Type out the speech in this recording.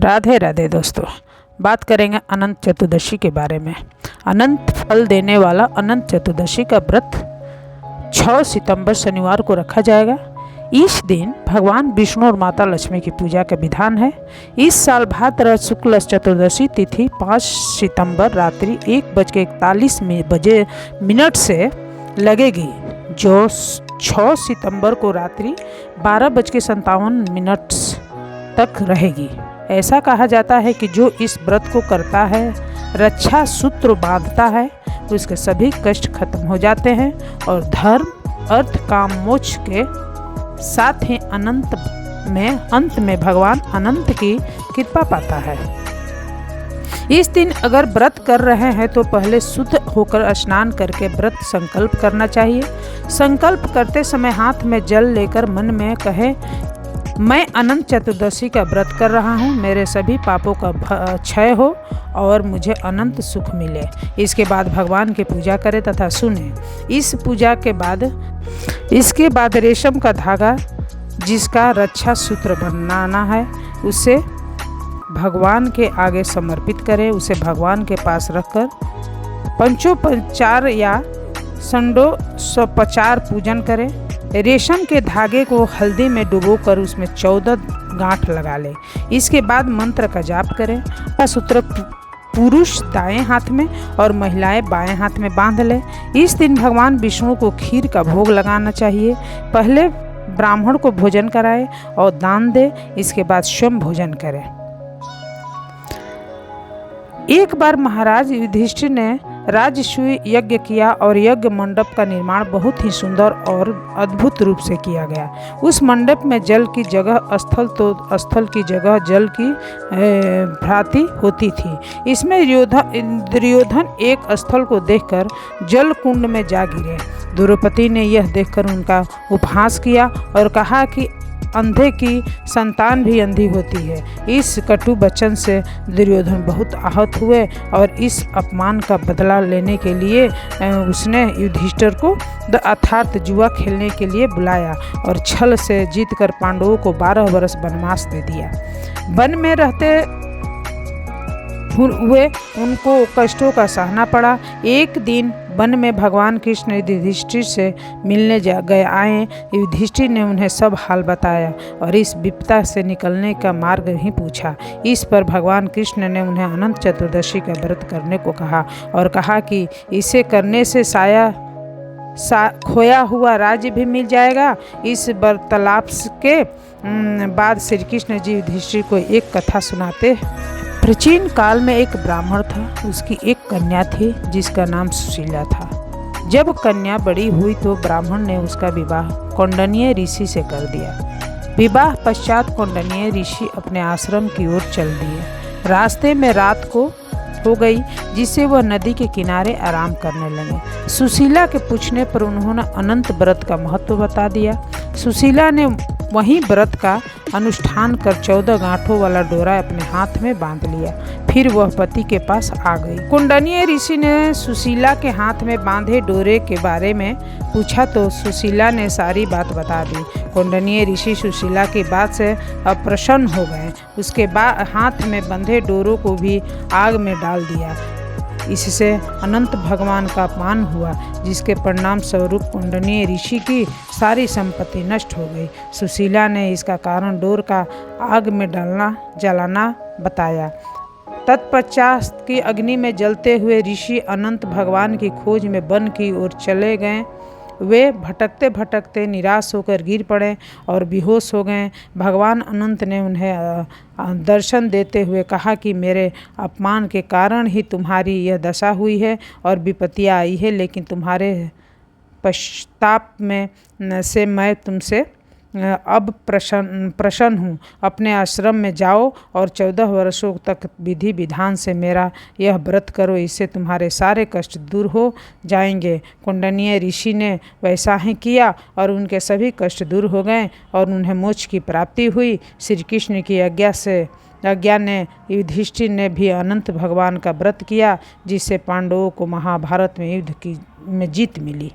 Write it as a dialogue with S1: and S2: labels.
S1: राधे राधे दोस्तों, बात करेंगे अनंत चतुर्दशी के बारे में। अनंत फल देने वाला अनंत चतुर्दशी का व्रत 6 सितंबर शनिवार को रखा जाएगा। इस दिन भगवान विष्णु और माता लक्ष्मी की पूजा का विधान है। इस साल भाद्रपद शुक्ल चतुर्दशी तिथि 5 सितंबर रात्रि 1:41 से लगेगी, जो 6 सितंबर को रात्रि 12:57 तक रहेगी। ऐसा कहा जाता है कि जो इस व्रत को करता है, रक्षा सूत्र बांधता है, उसके सभी कष्ट खत्म हो जाते हैं और धर्म, अर्थ, काम, मोक्ष के साथ ही अंत में भगवान अनंत की कृपा पाता है। इस दिन अगर व्रत कर रहे हैं तो पहले शुद्ध होकर स्नान करके व्रत संकल्प करना चाहिए। संकल्प करते समय हाथ में जल लेकर मन में कहे, मैं अनंत चतुर्दशी का व्रत कर रहा हूँ, मेरे सभी पापों का क्षय हो और मुझे अनंत सुख मिले। इसके बाद भगवान की पूजा करें तथा सुने। इस पूजा के बाद रेशम का धागा जिसका रक्षा सूत्र बनाना है, उसे भगवान के आगे समर्पित करें। उसे भगवान के पास रखकर पंचोपचार या षंडोपचार पूजन करें। रेशम के धागे को हल्दी में डुबोकर उसमें 14 गांठ लगा लें। इसके बाद मंत्र का जाप करें। सूत्र पुरुष दाएं हाथ में और महिलाएं बाएं हाथ में बांध लें। इस दिन भगवान विष्णु को खीर का भोग लगाना चाहिए। पहले ब्राह्मण को भोजन कराएं और दान दें। इसके बाद स्वयं भोजन करें। एक बार महाराज युधिष्ठिर ने राजसूय यज्ञ किया और यज्ञ मंडप का निर्माण बहुत ही सुंदर और अद्भुत रूप से किया गया। उस मंडप में जल की जगह स्थल की जगह जल की भ्रांति होती थी। इसमें दुर्योधन एक स्थल को देखकर जल कुंड में जा गिरे। द्रौपदी ने यह देखकर उनका उपहास किया और कहा कि अंधे की संतान भी अंधी होती है। इस कटु वचन से दुर्योधन बहुत आहत हुए और इस अपमान का बदला लेने के लिए उसने युधिष्ठिर को अर्थात जुआ खेलने के लिए बुलाया और छल से जीतकर पांडवों को 12 वर्ष वनवास दे दिया। वन में रहते हुए उनको कष्टों का सहना पड़ा। एक दिन वन में भगवान कृष्ण युधिष्ठिर से मिलने आए। युधिष्ठिर ने उन्हें सब हाल बताया और इस विपदा से निकलने का मार्ग ही पूछा। इस पर भगवान कृष्ण ने उन्हें अनंत चतुर्दशी का व्रत करने को कहा और कहा कि इसे करने से खोया हुआ राज्य भी मिल जाएगा। इस वार्तालाप के बाद श्री कृष्ण जी युधिष्ठिर को एक कथा सुनाते। प्राचीन काल में एक ब्राह्मण था। उसकी एक कन्या थी जिसका नाम सुशीला था। जब कन्या बड़ी हुई तो ब्राह्मण ने उसका विवाह कौंडिन्य ऋषि से कर दिया। विवाह पश्चात कौंडिन्य ऋषि अपने आश्रम की ओर चल दिए। रास्ते में रात को हो गई, जिससे वह नदी के किनारे आराम करने लगे। सुशीला के पूछने पर उन्होंने अनंत व्रत का महत्व बता दिया। सुशीला ने वहीं व्रत का अनुष्ठान कर 14 गांठों वाला डोरा अपने हाथ में बांध लिया। फिर वह पति के पास आ गई। कौंडिन्य ऋषि ने सुशीला के हाथ में बांधे डोरे के बारे में पूछा तो सुशीला ने सारी बात बता दी। कौंडिन्य ऋषि सुशीला की बात से अप्रसन्न हो गए। उसके बाद हाथ में बंधे डोरों को भी आग में डाल दिया। इससे अनंत भगवान का अपमान हुआ, जिसके परिणाम स्वरूप कौंडिन्य ऋषि की सारी संपत्ति नष्ट हो गई। सुशीला ने इसका कारण डोर का आग में जलाना बताया। तत्पश्चात की अग्नि में जलते हुए ऋषि अनंत भगवान की खोज में वन की ओर चले गए। वे भटकते भटकते निराश होकर गिर पड़े और बेहोश हो गए। भगवान अनंत ने उन्हें दर्शन देते हुए कहा कि मेरे अपमान के कारण ही तुम्हारी यह दशा हुई है और विपत्तियाँ आई है, लेकिन तुम्हारे पश्चाताप में से मैं तुमसे अब प्रसन्न हूँ। अपने आश्रम में जाओ और 14 वर्षों तक विधि विधान से मेरा यह व्रत करो, इससे तुम्हारे सारे कष्ट दूर हो जाएंगे। कौंडिन्य ऋषि ने वैसा ही किया और उनके सभी कष्ट दूर हो गए और उन्हें मोक्ष की प्राप्ति हुई। श्री कृष्ण की आज्ञा ने युधिष्ठिर ने भी अनंत भगवान का व्रत किया, जिससे पांडवों को महाभारत में युद्ध में जीत मिली।